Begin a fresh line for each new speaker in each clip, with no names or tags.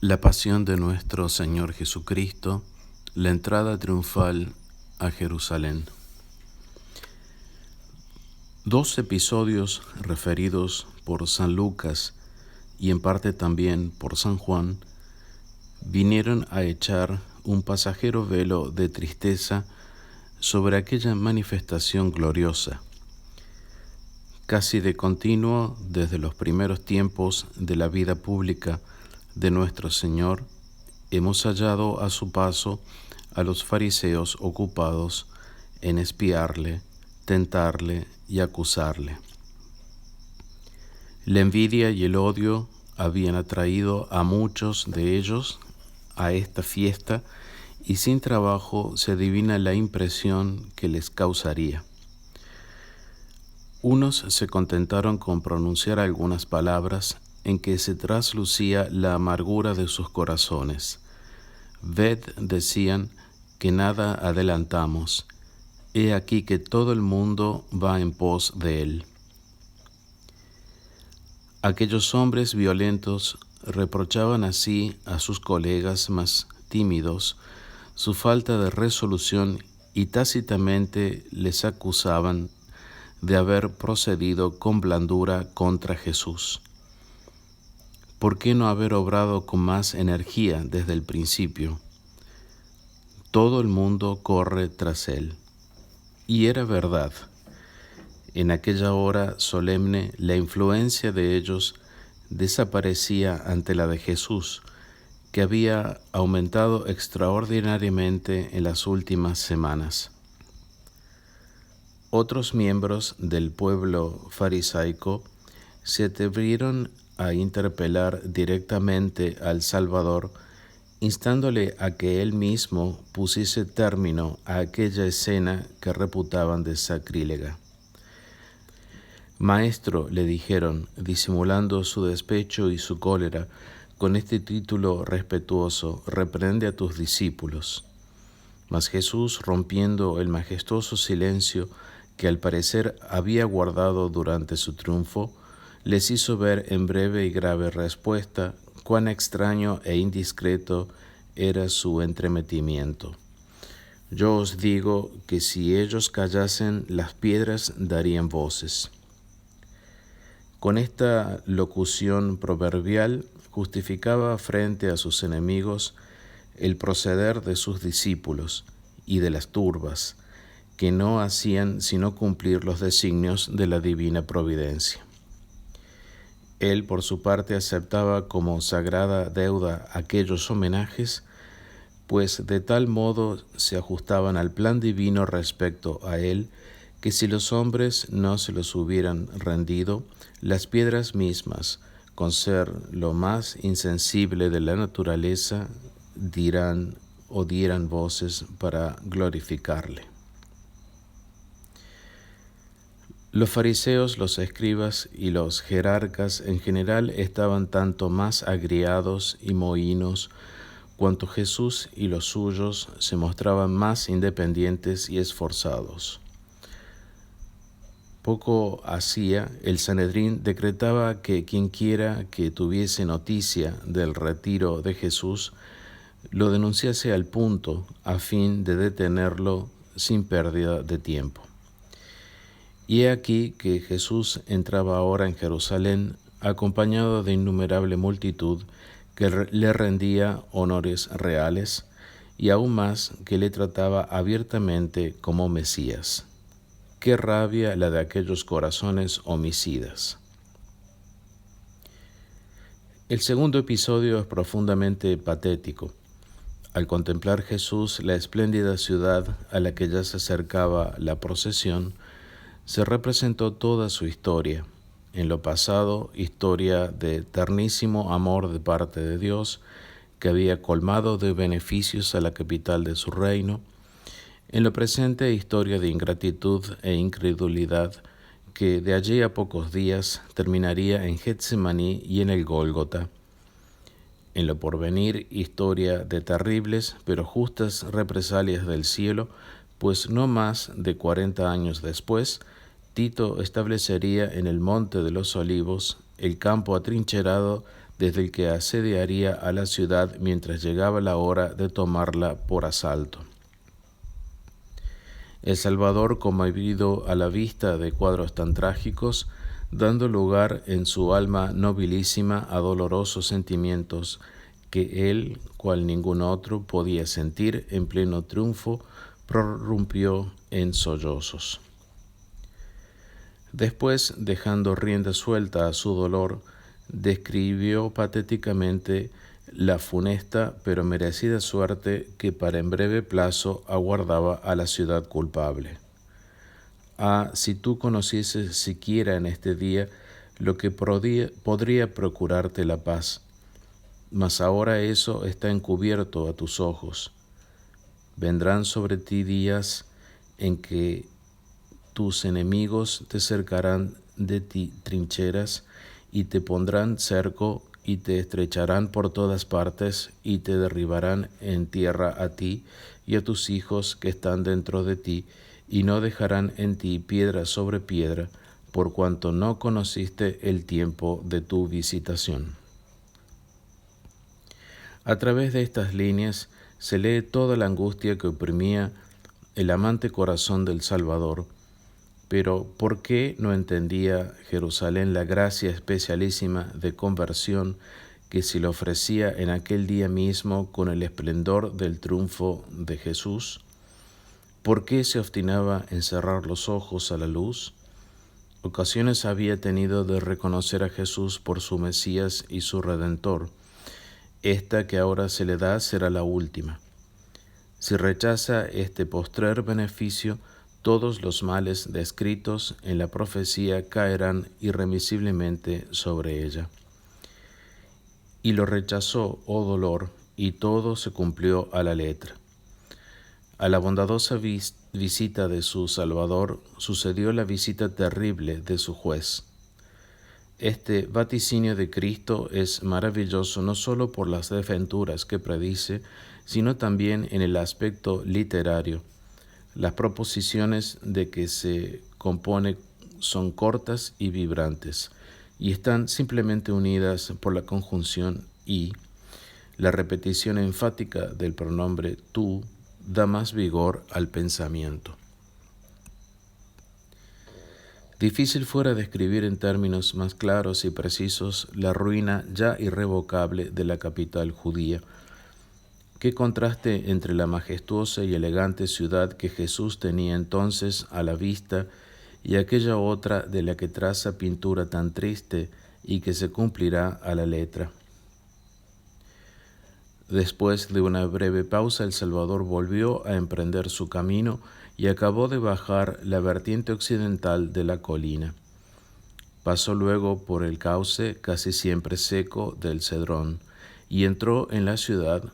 La pasión de nuestro Señor Jesucristo, la entrada triunfal a Jerusalén. Dos episodios referidos por San Lucas y en parte también por San Juan vinieron a echar un pasajero velo de tristeza sobre aquella manifestación gloriosa. Casi de continuo desde los primeros tiempos de la vida pública de nuestro Señor, hemos hallado a su paso a los fariseos ocupados en espiarle, tentarle y acusarle. La envidia y el odio habían atraído a muchos de ellos a esta fiesta y sin trabajo se adivina la impresión que les causaría. Unos se contentaron con pronunciar algunas palabras en que se traslucía la amargura de sus corazones. Ved, decían, que nada adelantamos. He aquí que todo el mundo va en pos de él. Aquellos hombres violentos reprochaban así a sus colegas más tímidos su falta de resolución y tácitamente les acusaban de haber procedido con blandura contra Jesús. ¿Por qué no haber obrado con más energía desde el principio? Todo el mundo corre tras él. Y era verdad. En aquella hora solemne, la influencia de ellos desaparecía ante la de Jesús, que había aumentado extraordinariamente en las últimas semanas. Otros miembros del pueblo farisaico se atrevieron a interpelar directamente al Salvador, instándole a que él mismo pusiese término a aquella escena que reputaban de sacrílega. Maestro, le dijeron, disimulando su despecho y su cólera, con este título respetuoso, reprende a tus discípulos. Mas Jesús, rompiendo el majestuoso silencio que al parecer había guardado durante su triunfo, les hizo ver en breve y grave respuesta cuán extraño e indiscreto era su entremetimiento. Yo os digo que si ellos callasen, las piedras darían voces. Con esta locución proverbial justificaba frente a sus enemigos el proceder de sus discípulos y de las turbas, que no hacían sino cumplir los designios de la divina providencia. Él, por su parte, aceptaba como sagrada deuda aquellos homenajes, pues de tal modo se ajustaban al plan divino respecto a él, que si los hombres no se los hubieran rendido, las piedras mismas, con ser lo más insensible de la naturaleza, dirán o dieran voces para glorificarle. Los fariseos, los escribas y los jerarcas en general estaban tanto más agriados y mohínos cuanto Jesús y los suyos se mostraban más independientes y esforzados. Poco hacía, el Sanedrín decretaba que quienquiera que tuviese noticia del retiro de Jesús lo denunciase al punto a fin de detenerlo sin pérdida de tiempo. Y he aquí que Jesús entraba ahora en Jerusalén acompañado de innumerable multitud que le rendía honores reales y aún más que le trataba abiertamente como Mesías. Qué rabia la de aquellos corazones homicidas. El segundo episodio es profundamente patético. Al contemplar Jesús la espléndida ciudad a la que ya se acercaba la procesión, se representó toda su historia. En lo pasado, historia de ternísimo amor de parte de Dios, que había colmado de beneficios a la capital de su reino. En lo presente, historia de ingratitud e incredulidad, que de allí a pocos días terminaría en Getsemaní y en el Gólgota. En lo porvenir, historia de terribles pero justas represalias del cielo, pues no más de 40 años después, Tito establecería en el Monte de los Olivos el campo atrincherado desde el que asediaría a la ciudad mientras llegaba la hora de tomarla por asalto. El Salvador, conmovido a la vista de cuadros tan trágicos, dando lugar en su alma nobilísima a dolorosos sentimientos que él, cual ningún otro, podía sentir en pleno triunfo, prorrumpió en sollozos. Después, dejando rienda suelta a su dolor, describió patéticamente la funesta pero merecida suerte que para en breve plazo aguardaba a la ciudad culpable. Ah, si tú conocieses siquiera en este día lo que podría procurarte la paz, mas ahora eso está encubierto a tus ojos. Vendrán sobre ti días en que tus enemigos te cercarán de ti trincheras y te pondrán cerco y te estrecharán por todas partes y te derribarán en tierra a ti y a tus hijos que están dentro de ti y no dejarán en ti piedra sobre piedra por cuanto no conociste el tiempo de tu visitación. A través de estas líneas se lee toda la angustia que oprimía el amante corazón del Salvador. Pero ¿por qué no entendía Jerusalén la gracia especialísima de conversión que se le ofrecía en aquel día mismo con el esplendor del triunfo de Jesús? ¿Por qué se obstinaba en cerrar los ojos a la luz? Ocasiones había tenido de reconocer a Jesús por su Mesías y su Redentor. Esta que ahora se le da será la última. Si rechaza este postrer beneficio, todos los males descritos en la profecía caerán irremisiblemente sobre ella. Y lo rechazó, oh dolor, y todo se cumplió a la letra. A la bondadosa visita de su Salvador sucedió la visita terrible de su juez. Este vaticinio de Cristo es maravilloso no solo por las desventuras que predice, sino también en el aspecto literario. Las proposiciones de que se compone son cortas y vibrantes, y están simplemente unidas por la conjunción y. La repetición enfática del pronombre tú da más vigor al pensamiento. Difícil fuera describir en términos más claros y precisos la ruina ya irrevocable de la capital judía. Qué contraste entre la majestuosa y elegante ciudad que Jesús tenía entonces a la vista y aquella otra de la que traza pintura tan triste y que se cumplirá a la letra. Después de una breve pausa, el Salvador volvió a emprender su camino y acabó de bajar la vertiente occidental de la colina. Pasó luego por el cauce casi siempre seco del Cedrón y entró en la ciudad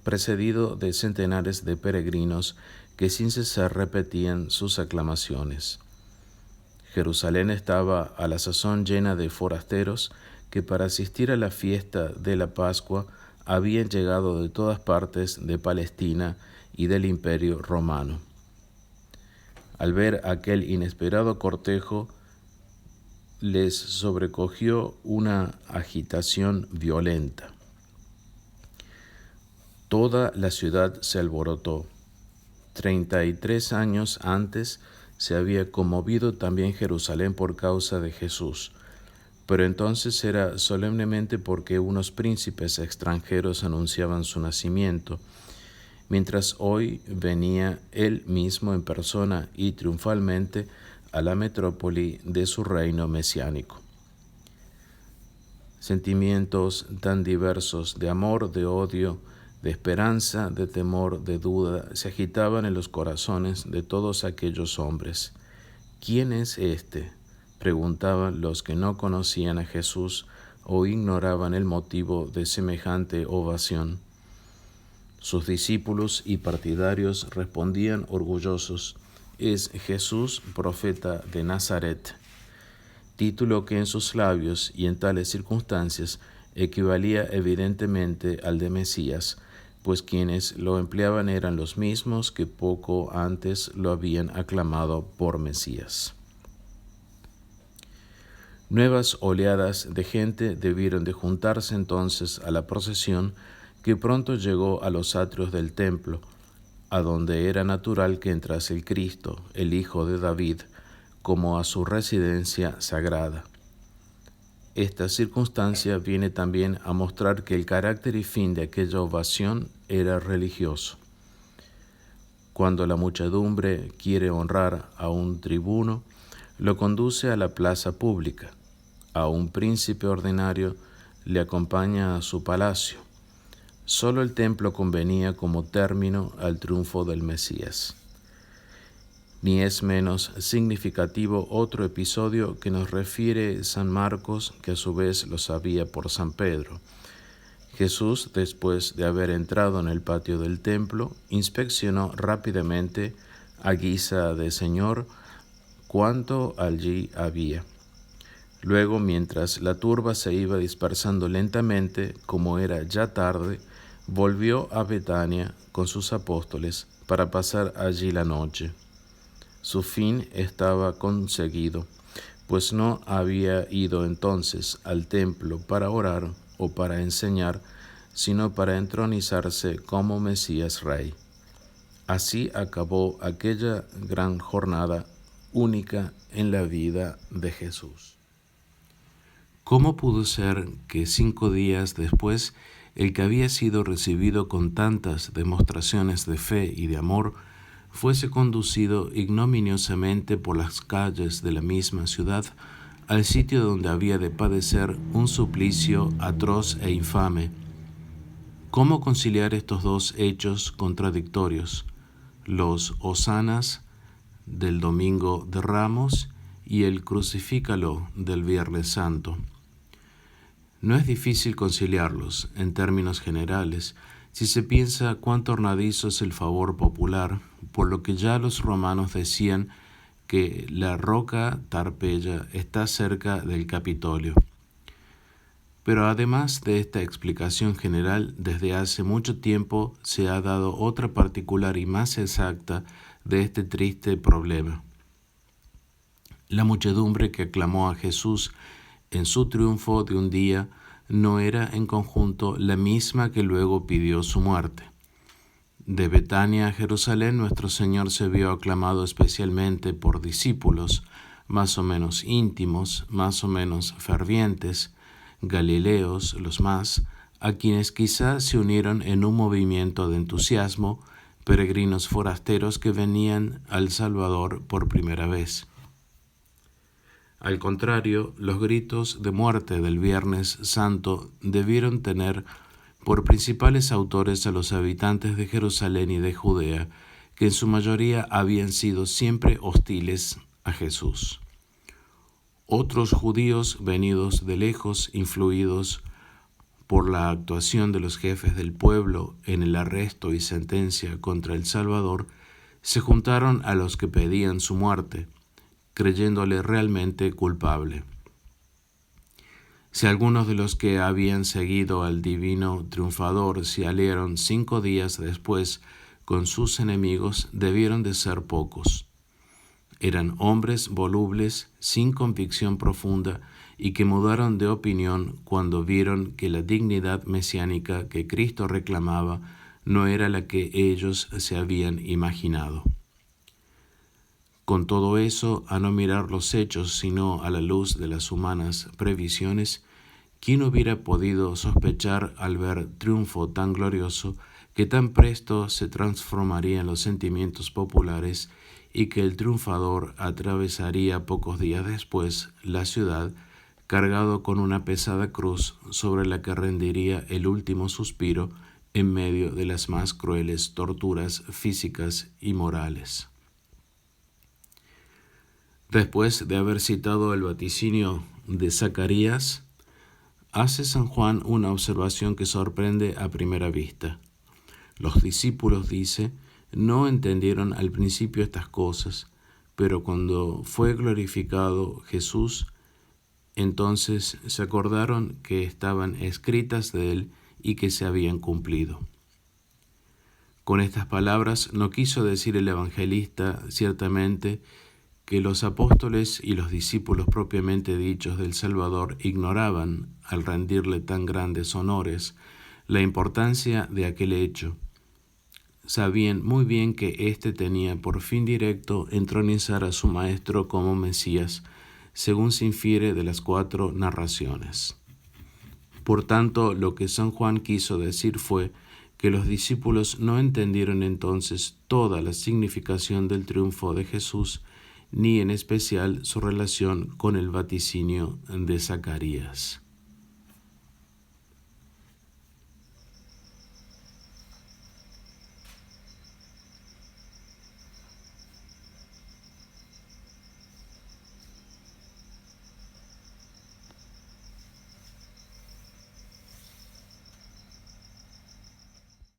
precedido de centenares de peregrinos que sin cesar repetían sus aclamaciones. Jerusalén estaba a la sazón llena de forasteros que para asistir a la fiesta de la Pascua habían llegado de todas partes de Palestina y del Imperio Romano. Al ver aquel inesperado cortejo, les sobrecogió una agitación violenta. Toda la ciudad se alborotó. 33 años antes se había conmovido también Jerusalén por causa de Jesús, pero entonces era solemnemente porque unos príncipes extranjeros anunciaban su nacimiento, mientras hoy venía él mismo en persona y triunfalmente a la metrópoli de su reino mesiánico. Sentimientos tan diversos de amor, de odio, de esperanza, de temor, de duda, se agitaban en los corazones de todos aquellos hombres. ¿Quién es este?, preguntaban los que no conocían a Jesús o ignoraban el motivo de semejante ovación. Sus discípulos y partidarios respondían orgullosos: «Es Jesús, profeta de Nazaret», título que en sus labios y en tales circunstancias equivalía evidentemente al de Mesías, pues quienes lo empleaban eran los mismos que poco antes lo habían aclamado por Mesías. Nuevas oleadas de gente debieron de juntarse entonces a la procesión, que pronto llegó a los atrios del templo, a donde era natural que entrase el Cristo, el Hijo de David, como a su residencia sagrada. Esta circunstancia viene también a mostrar que el carácter y fin de aquella ovación era religioso. Cuando la muchedumbre quiere honrar a un tribuno, lo conduce a la plaza pública. A un príncipe ordinario le acompaña a su palacio. Solo el templo convenía como término al triunfo del Mesías. Ni es menos significativo otro episodio que nos refiere San Marcos, que a su vez lo sabía por San Pedro. Jesús, después de haber entrado en el patio del templo, inspeccionó rápidamente, a guisa de Señor, cuánto allí había. Luego, mientras la turba se iba dispersando lentamente, como era ya tarde, volvió a Betania con sus apóstoles para pasar allí la noche. Su fin estaba conseguido, pues no había ido entonces al templo para orar o para enseñar, sino para entronizarse como Mesías Rey. Así acabó aquella gran jornada única en la vida de Jesús. ¿Cómo pudo ser que 5 días después, el que había sido recibido con tantas demostraciones de fe y de amor, fuese conducido ignominiosamente por las calles de la misma ciudad al sitio donde había de padecer un suplicio atroz e infame? ¿Cómo conciliar estos dos hechos contradictorios, los hosanas del Domingo de Ramos y el crucifícalo del Viernes Santo? No es difícil conciliarlos en términos generales si se piensa cuán tornadizo es el favor popular, por lo que ya los romanos decían que la roca Tarpeya está cerca del Capitolio. Pero además de esta explicación general, desde hace mucho tiempo se ha dado otra particular y más exacta de este triste problema. La muchedumbre que aclamó a Jesús en su triunfo de un día no era en conjunto la misma que luego pidió su muerte. De Betania a Jerusalén, nuestro Señor se vio aclamado especialmente por discípulos, más o menos íntimos, más o menos fervientes, galileos los más, a quienes quizá se unieron en un movimiento de entusiasmo, peregrinos forasteros que venían al Salvador por primera vez. Al contrario, los gritos de muerte del Viernes Santo debieron tener por principales autores a los habitantes de Jerusalén y de Judea, que en su mayoría habían sido siempre hostiles a Jesús. Otros judíos venidos de lejos, influidos por la actuación de los jefes del pueblo en el arresto y sentencia contra el Salvador, se juntaron a los que pedían su muerte, creyéndole realmente culpable. Si algunos de los que habían seguido al divino triunfador se aliaron 5 días después con sus enemigos, debieron de ser pocos. Eran hombres volubles, sin convicción profunda, y que mudaron de opinión cuando vieron que la dignidad mesiánica que Cristo reclamaba no era la que ellos se habían imaginado. Con todo eso, a no mirar los hechos sino a la luz de las humanas previsiones, ¿quién hubiera podido sospechar al ver triunfo tan glorioso que tan presto se transformaría en los sentimientos populares y que el triunfador atravesaría pocos días después la ciudad cargado con una pesada cruz sobre la que rendiría el último suspiro en medio de las más crueles torturas físicas y morales? Después de haber citado el vaticinio de Zacarías, hace San Juan una observación que sorprende a primera vista. Los discípulos, dice, no entendieron al principio estas cosas, pero cuando fue glorificado Jesús, entonces se acordaron que estaban escritas de él y que se habían cumplido. Con estas palabras no quiso decir el evangelista ciertamente que los apóstoles y los discípulos propiamente dichos del Salvador ignoraban, al rendirle tan grandes honores, la importancia de aquel hecho. Sabían muy bien que éste tenía por fin directo entronizar a su Maestro como Mesías, según se infiere de las 4 narraciones. Por tanto, lo que San Juan quiso decir fue que los discípulos no entendieron entonces toda la significación del triunfo de Jesús, ni en especial su relación con el vaticinio de Zacarías.